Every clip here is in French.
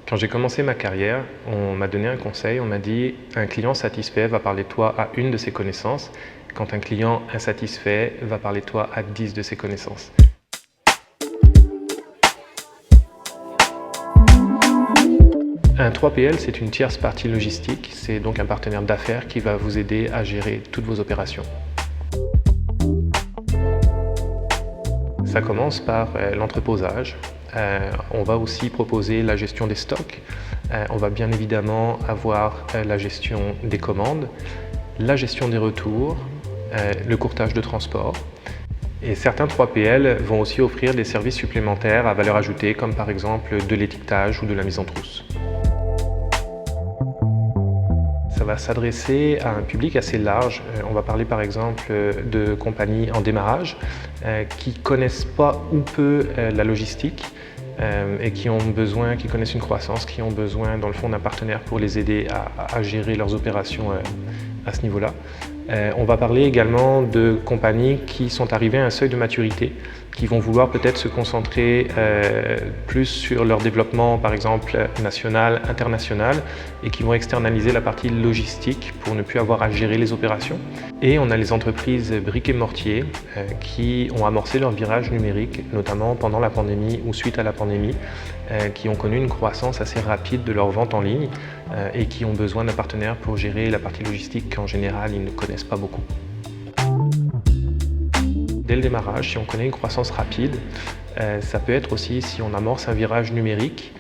Quand j'ai commencé ma carrière, on m'a donné un conseil, on m'a dit un client satisfait va parler de toi à une de ses connaissances, quand un client insatisfait va parler de toi à 10 de ses connaissances. Un 3PL, c'est une tierce partie logistique, c'est donc un partenaire d'affaires qui va vous aider à gérer toutes vos opérations. Ça commence par l'entreposage. On va aussi proposer la gestion des stocks. On va bien évidemment avoir la gestion des commandes, la gestion des retours, le courtage de transport. Et certains 3PL vont aussi offrir des services supplémentaires à valeur ajoutée, comme par exemple de l'étiquetage ou de la mise en trousse. Ça va s'adresser à un public assez large. On va parler par exemple de compagnies en démarrage qui ne connaissent pas ou peu la logistique et qui connaissent une croissance, qui ont besoin dans le fond d'un partenaire pour les aider à gérer leurs opérations à ce niveau-là. On va parler également de compagnies qui sont arrivées à un seuil de maturité, qui vont vouloir peut-être se concentrer plus sur leur développement, par exemple national, international, et qui vont externaliser la partie logistique pour ne plus avoir à gérer les opérations. Et on a les entreprises briques et mortier qui ont amorcé leur virage numérique, notamment pendant la pandémie ou suite à la pandémie, qui ont connu une croissance assez rapide de leur vente en ligne et qui ont besoin d'un partenaire pour gérer la partie logistique qu'en général ils ne connaissent pas beaucoup. Dès le démarrage, si on connaît une croissance rapide, ça peut être aussi si on amorce un virage numérique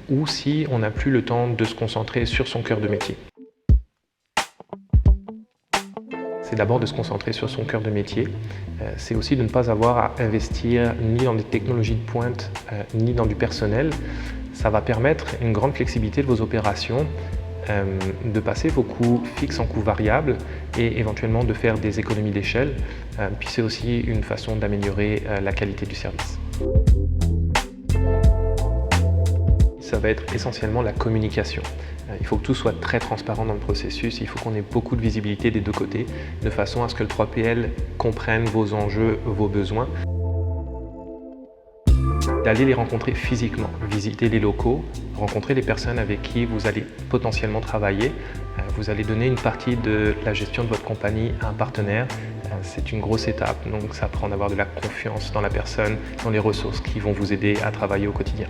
ou si on n'a plus le temps de se concentrer sur son cœur de métier. C'est d'abord de se concentrer sur son cœur de métier. C'est aussi de ne pas avoir à investir ni dans des technologies de pointe, ni dans du personnel. Ça va permettre une grande flexibilité de vos opérations, de passer vos coûts fixes en coûts variables et éventuellement de faire des économies d'échelle. Puis c'est aussi une façon d'améliorer la qualité du service. Ça va être essentiellement la communication. Il faut que tout soit très transparent dans le processus, il faut qu'on ait beaucoup de visibilité des deux côtés, de façon à ce que le 3PL comprenne vos enjeux, vos besoins. D'aller les rencontrer physiquement, visiter les locaux, rencontrer les personnes avec qui vous allez potentiellement travailler. Vous allez donner une partie de la gestion de votre compagnie à un partenaire. C'est une grosse étape, donc ça prend d'avoir de la confiance dans la personne, dans les ressources qui vont vous aider à travailler au quotidien.